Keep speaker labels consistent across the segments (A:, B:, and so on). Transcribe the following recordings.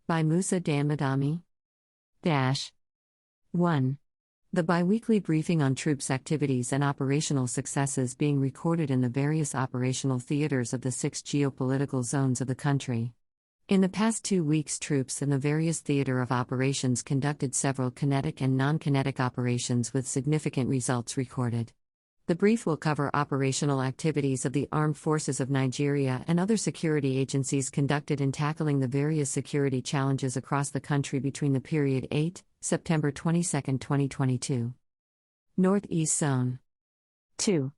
A: By Musa Damadami. 1. The biweekly briefing on troops' activities and operational successes being recorded in the various operational theaters of the 6 geopolitical zones of the country. In the past 2 weeks, troops in the various theater of operations conducted several kinetic and non-kinetic operations with significant results recorded. The brief will cover operational activities of the Armed Forces of Nigeria and other security agencies conducted in tackling the various security challenges across the country between the period 8 September 22, 2022. Northeast Zone. 2.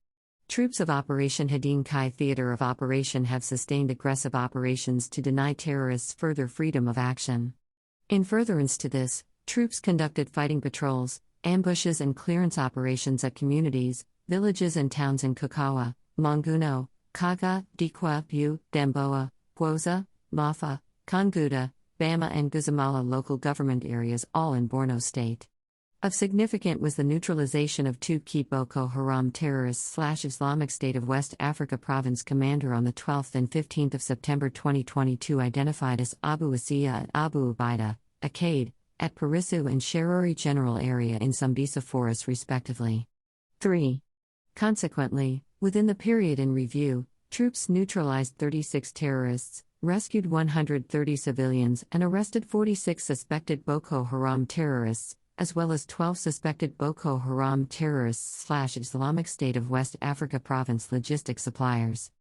A: Troops of Operation Hadin Kai Theater of Operation have sustained aggressive operations to deny terrorists further freedom of action. In furtherance to this, troops conducted fighting patrols, ambushes and clearance operations at communities, villages and towns in Kukawa, Monguno, Kaga, Dikwa, Bu, Damboa, Gwoza, Mafa, Kanguda, Bama and Guzamala local government areas, all in Borno State. Of significance was the neutralization of 2 key Boko Haram terrorists/Islamic State of West Africa Province commander on the 12th and 15th of September 2022, identified as Abu Asiya and Abu Ubaida, Akade, at Parisu and Sherori General Area in Sambisa Forest respectively. 3. Consequently, within the period in review, troops neutralized 36 terrorists, rescued 130 civilians and arrested 46 suspected Boko Haram terrorists, as well as 12 suspected Boko Haram terrorists/Islamic State of West Africa Province logistics suppliers.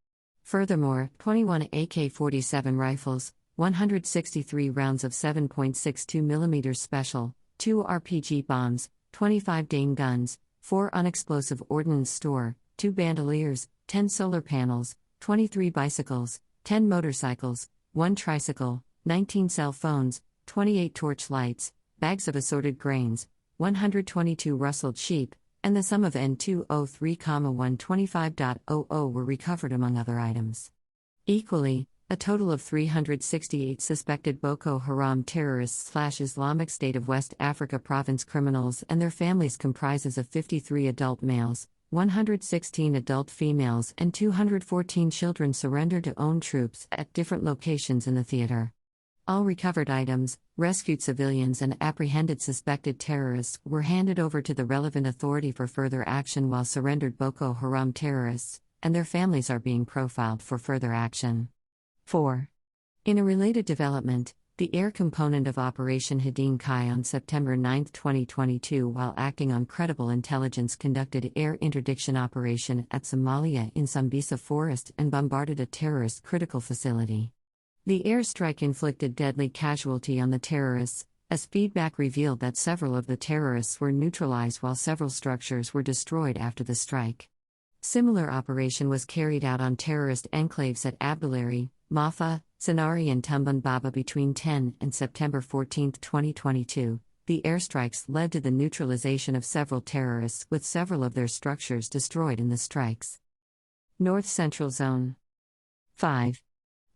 A: Furthermore, 21 AK-47 rifles, 163 rounds of 7.62 mm special, 2 RPG bombs, 25 Dane guns, 4 unexplosive ordnance store, 2 bandoliers, 10 solar panels, 23 bicycles, 10 motorcycles, 1 tricycle, 19 cell phones, 28 torch lights, bags of assorted grains, 122 rustled sheep, and the sum of N203,125.00 were recovered among other items. Equally, a total of 368 suspected Boko Haram terrorists/Islamic State of West Africa Province criminals and their families comprises of 53 adult males, 116 adult females and 214 children surrendered to own troops at different locations in the theater. All recovered items, rescued civilians and apprehended suspected terrorists were handed over to the relevant authority for further action, while surrendered Boko Haram terrorists and their families are being profiled for further action. 4. In a related development, the air component of Operation Hadin Kai on September 9, 2022, while acting on credible intelligence, conducted air interdiction operation at Somalia in Sambisa Forest and bombarded a terrorist critical facility. The airstrike inflicted deadly casualty on the terrorists, as feedback revealed that several of the terrorists were neutralized while several structures were destroyed after the strike. Similar operation was carried out on terrorist enclaves at Abdullari, Mafa, Sanari and Tumban Baba between 10 and September 14, 2022. The airstrikes led to the neutralization of several terrorists, with several of their structures destroyed in the strikes. North Central Zone. 5.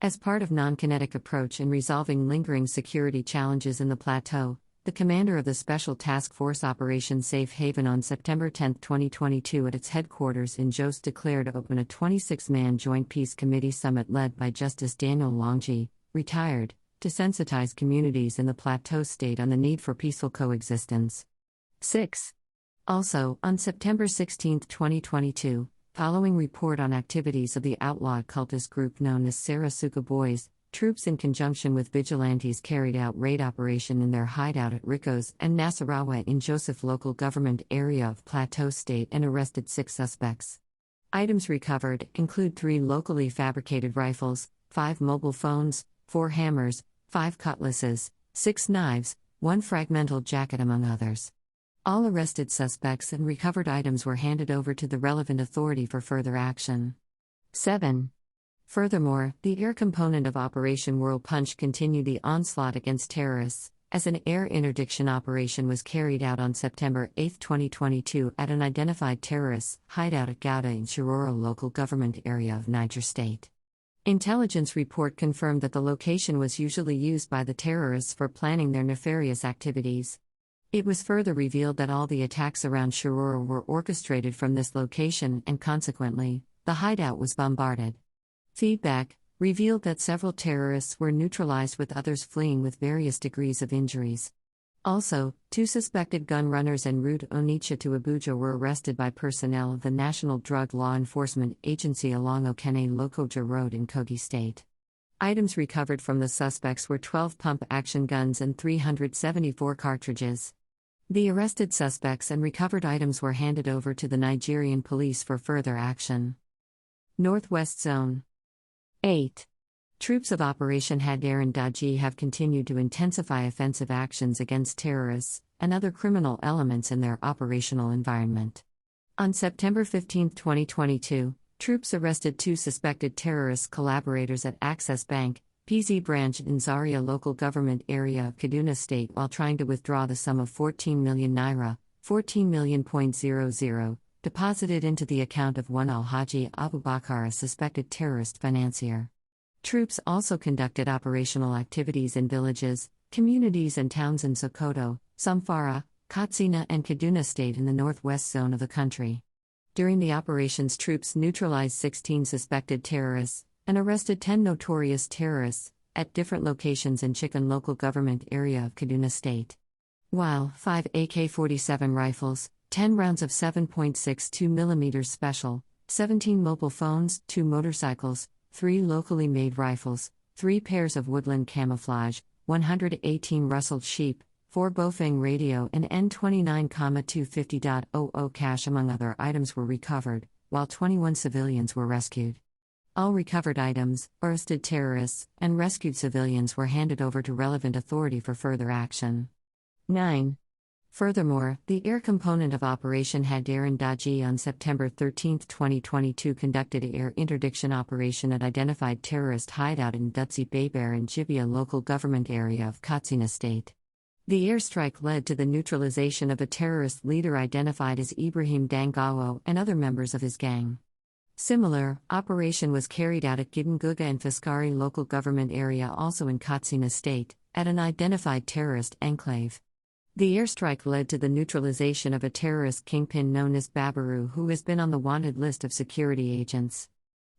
A: As part of non-kinetic approach in resolving lingering security challenges in the plateau, the commander of the Special Task Force Operation Safe Haven on September 10, 2022 at its headquarters in Jos declared to open a 26-man Joint Peace Committee summit led by Justice Daniel Longji, retired, to sensitize communities in the Plateau State on the need for peaceful coexistence. 6. Also, on September 16, 2022, following report on activities of the outlawed cultist group known as Sarasuka Boys, troops in conjunction with vigilantes carried out raid operation in their hideout at Ricos and Nasarawa in Joseph local government area of Plateau State and arrested 6 suspects. Items recovered include 3 locally fabricated rifles, 5 mobile phones, 4 hammers, 5 cutlasses, 6 knives, 1 fragmental jacket among others. All arrested suspects and recovered items were handed over to the relevant authority for further action. 7. Furthermore, the air component of Operation World Punch continued the onslaught against terrorists, as an air interdiction operation was carried out on September 8, 2022 at an identified terrorist hideout at Gouda in Shiroro local government area of Niger State. Intelligence report confirmed that the location was usually used by the terrorists for planning their nefarious activities. It was further revealed that all the attacks around Shiroro were orchestrated from this location and consequently, the hideout was bombarded. Feedback: revealed that several terrorists were neutralized with others fleeing with various degrees of injuries. Also, 2 suspected gun runners en route Onitsha to Abuja were arrested by personnel of the National Drug Law Enforcement Agency along Okene-Lokoja Road in Kogi State. Items recovered from the suspects were 12 pump-action guns and 374 cartridges. The arrested suspects and recovered items were handed over to the Nigerian police for further action. Northwest Zone 8. Troops of Operation Hadarin Daji have continued to intensify offensive actions against terrorists and other criminal elements in their operational environment. On September 15, 2022, troops arrested 2 suspected terrorist collaborators at Access Bank, PZ branch in Zaria local government area of Kaduna State while trying to withdraw the sum of 14 million naira, 14 million.00, deposited into the account of one Alhaji Abubakar, a suspected terrorist financier. Troops also conducted operational activities in villages, communities and towns in Sokoto, Zamfara, Katsina and Kaduna State in the northwest zone of the country. During the operations, troops neutralized 16 suspected terrorists and arrested 10 notorious terrorists at different locations in Chicken local government area of Kaduna State. While 5 AK-47 rifles, 10 rounds of 7.62 mm special, 17 mobile phones, 2 motorcycles, 3 locally made rifles, 3 pairs of woodland camouflage, 118 rustled sheep, 4 Bofeng radio and N29,250.00 cash among other items were recovered, while 21 civilians were rescued. All recovered items, arrested terrorists, and rescued civilians were handed over to relevant authority for further action. 9. Furthermore, the air component of Operation Hadarin Daji on September 13, 2022 conducted an air interdiction operation at identified terrorist hideout in Dutsi Bayber in Jibia local government area of Katsina State. The airstrike led to the neutralization of a terrorist leader identified as Ibrahim Dangawo and other members of his gang. Similar operation was carried out at Gidanguga and Faskari local government area also in Katsina State, at an identified terrorist enclave. The airstrike led to the neutralization of a terrorist kingpin known as Babaru who has been on the wanted list of security agents.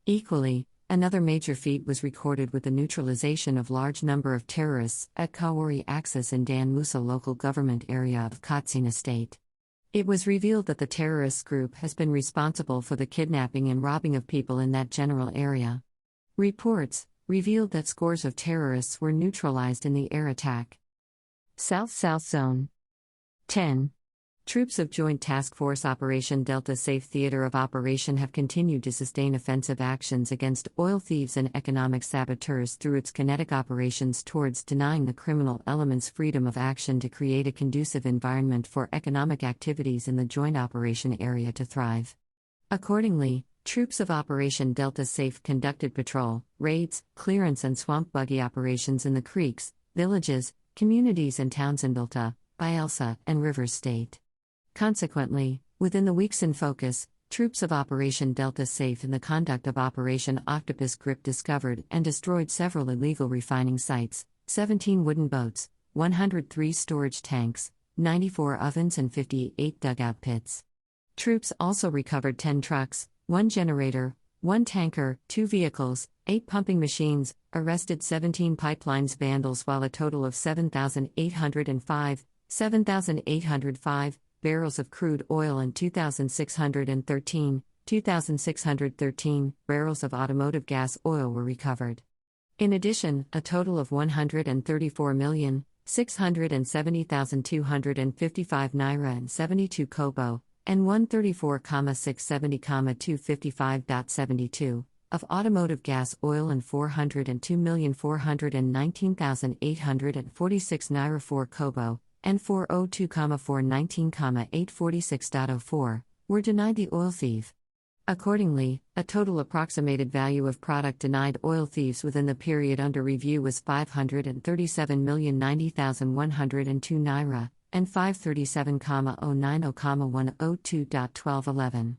A: Equally, another major feat was recorded with the neutralization of large number of terrorists at Kawari Axis in Dan Musa local government area of Katsina State. It was revealed that the terrorist group has been responsible for the kidnapping and robbing of people in that general area. Reports revealed that scores of terrorists were neutralized in the air attack. South-South Zone 10. Troops of Joint Task Force Operation Delta Safe Theater of Operation have continued to sustain offensive actions against oil thieves and economic saboteurs through its kinetic operations towards denying the criminal elements freedom of action to create a conducive environment for economic activities in the joint operation area to thrive. Accordingly, troops of Operation Delta Safe conducted patrol, raids, clearance and swamp buggy operations in the creeks, villages, communities and towns in Bilta, Bayelsa, and Rivers State. Consequently, within the weeks in focus, troops of Operation Delta Safe in the conduct of Operation Octopus Grip discovered and destroyed several illegal refining sites, 17 wooden boats, 103 storage tanks, 94 ovens and 58 dugout pits. Troops also recovered 10 trucks, 1 generator, 1 tanker, 2 vehicles, 8 pumping machines, arrested 17 pipelines vandals while a total of 7,805 barrels of crude oil and 2,613 barrels of automotive gas oil were recovered. In addition, a total of 134,670,255 naira and 72 kobo, and 134,670,255.72 of automotive gas oil and 402,419,846 naira 4 kobo, and 402,419,846.04, were denied the oil thief. Accordingly, a total approximated value of product denied oil thieves within the period under review was 537,090,102 naira, and 537,090,102.1211.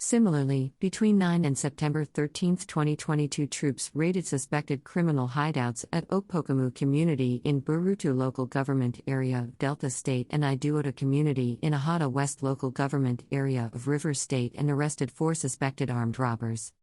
A: Similarly, between 9 and September 13, 2022, troops raided suspected criminal hideouts at Okpokamu community in Burutu local government area of Delta State and Iduota community in Ahata West local government area of Rivers State and arrested 4 suspected armed robbers.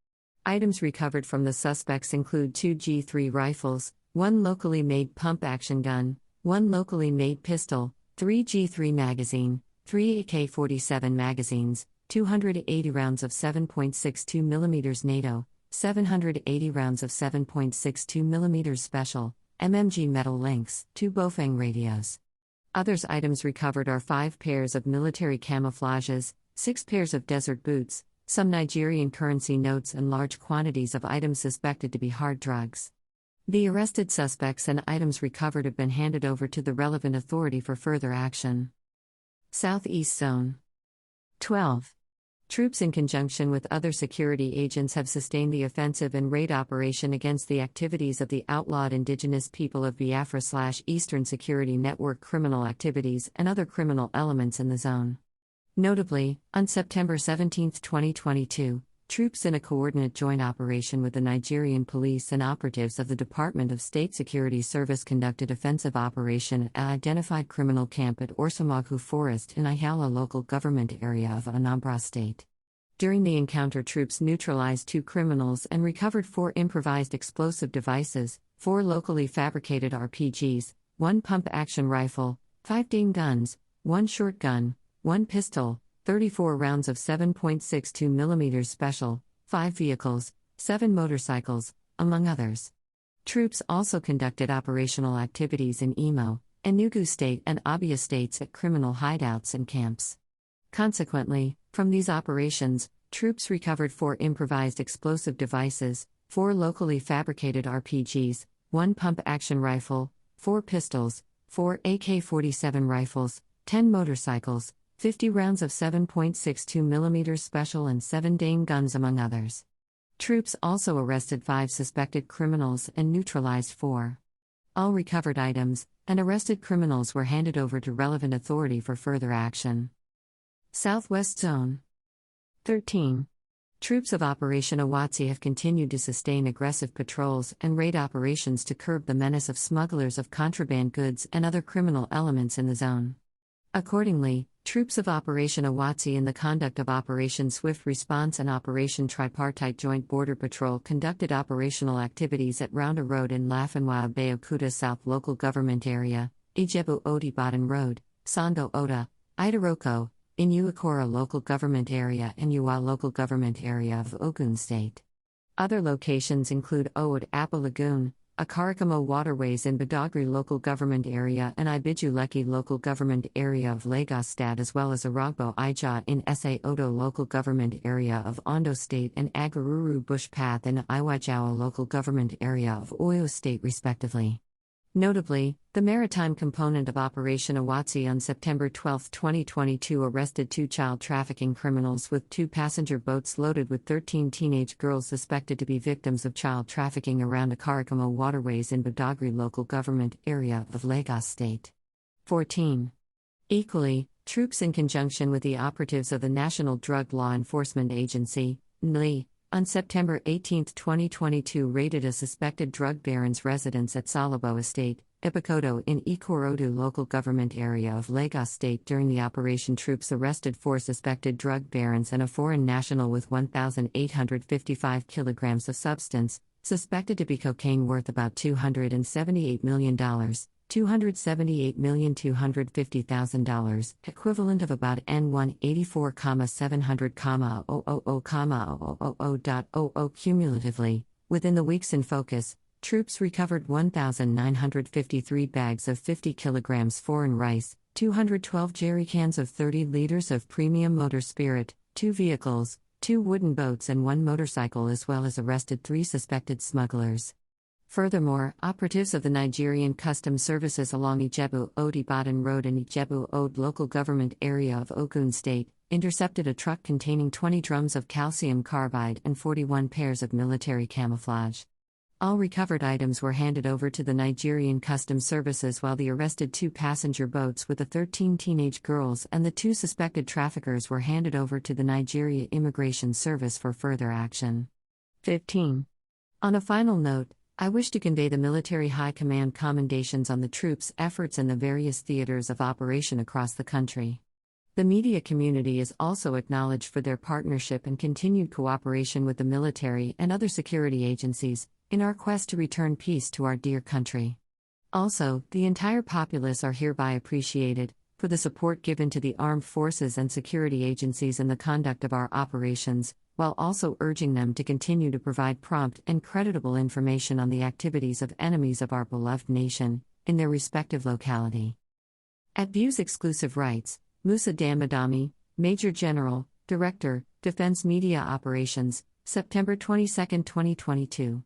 A: Items recovered from the suspects include 2 G3 rifles, 1 locally made pump-action gun, 1 locally made pistol, 3 G3 magazine, 3 AK-47 magazines, 280 rounds of 7.62 mm NATO, 780 rounds of 7.62 mm special, MMG metal links, 2 Bofang radios. Others items recovered are 5 pairs of military camouflages, 6 pairs of desert boots, some Nigerian currency notes and large quantities of items suspected to be hard drugs. The arrested suspects and items recovered have been handed over to the relevant authority for further action. Southeast Zone 12. Troops in conjunction with other security agents have sustained the offensive and raid operation against the activities of the outlawed indigenous people of Biafra/Eastern Security Network criminal activities and other criminal elements in the zone. Notably, on September 17, 2022, troops in a coordinate joint operation with the Nigerian police and operatives of the Department of State Security Service conducted offensive operation at an identified criminal camp at Orsamaghu Forest in Ayala local government area of Anambra State. During the encounter, troops neutralized 2 criminals and recovered 4 improvised explosive devices, 4 locally fabricated RPGs, 1 pump-action rifle, 5 dame guns, 1 short gun, 1 pistol, 34 rounds of 7.62 mm special, 5 vehicles, 7 motorcycles, among others. Troops also conducted operational activities in Imo, Enugu State and Abia states at criminal hideouts and camps. Consequently, from these operations, troops recovered 4 improvised explosive devices, 4 locally fabricated RPGs, 1 pump-action rifle, 4 pistols, 4 AK-47 rifles, 10 motorcycles, 50 rounds of 7.62 mm special and 7 dame guns among others. Troops also arrested 5 suspected criminals and neutralized 4. All recovered items and arrested criminals were handed over to relevant authority for further action. Southwest Zone 13. Troops of Operation Awatsi have continued to sustain aggressive patrols and raid operations to curb the menace of smugglers of contraband goods and other criminal elements in the zone. Accordingly, troops of Operation Awatsi in the conduct of Operation Swift Response and Operation Tripartite Joint Border Patrol conducted operational activities at Rounda Road in Lafinwa Beokuta South Local Government Area, Ijebu Odi Baden Road, Sando Oda, Idaroko, in Uakora Local Government Area and Uwa Local Government Area of Ogun State. Other locations include Owed Appa Lagoon, Akarakamo Waterways in Badagry Local Government Area and Ibiju Lekki Local Government Area of Lagos State, as well as Aragbo Ija in Sa Odo Local Government Area of Ondo State and Agaruru Bush Path in Iwajawa Local Government Area of Oyo State respectively. Notably, the maritime component of Operation Awatsi on September 12, 2022 arrested 2 child trafficking criminals with 2 passenger boats loaded with 13 teenage girls suspected to be victims of child trafficking around Akarakamo Waterways in Badagry Local Government Area of Lagos State. 14. Equally, troops in conjunction with the operatives of the National Drug Law Enforcement Agency, NLE, on September 18, 2022 raided a suspected drug baron's residence at Salabo Estate, Ipakoto in Ikorodu Local Government Area of Lagos State. During the operation, troops arrested 4 suspected drug barons and a foreign national with 1,855 kilograms of substance, suspected to be cocaine worth about $278 million. $278,250,000, equivalent of about N184,700,000,000.00.00 cumulatively. Within the weeks in focus, troops recovered 1,953 bags of 50 kilograms foreign rice, 212 jerry cans of 30 liters of premium motor spirit, 2 vehicles, 2 wooden boats and 1 motorcycle, as well as arrested 3 suspected smugglers. Furthermore, operatives of the Nigerian Customs Services along Ijebu Odi Baden Road and Ijebu Ode Local Government Area of Ogun State intercepted a truck containing 20 drums of calcium carbide and 41 pairs of military camouflage. All recovered items were handed over to the Nigerian Customs Services, while the arrested 2 passenger boats with the 13 teenage girls and the 2 suspected traffickers were handed over to the Nigeria Immigration Service for further action. 15. On a final note, I wish to convey the Military High Command commendations on the troops' efforts in the various theaters of operation across the country. The media community is also acknowledged for their partnership and continued cooperation with the military and other security agencies in our quest to return peace to our dear country. Also, the entire populace are hereby appreciated for the support given to the armed forces and security agencies in the conduct of our operations, while also urging them to continue to provide prompt and creditable information on the activities of enemies of our beloved nation in their respective locality. At Views Exclusive Rights, Musa Damadami, Major General, Director, Defense Media Operations, September 22, 2022.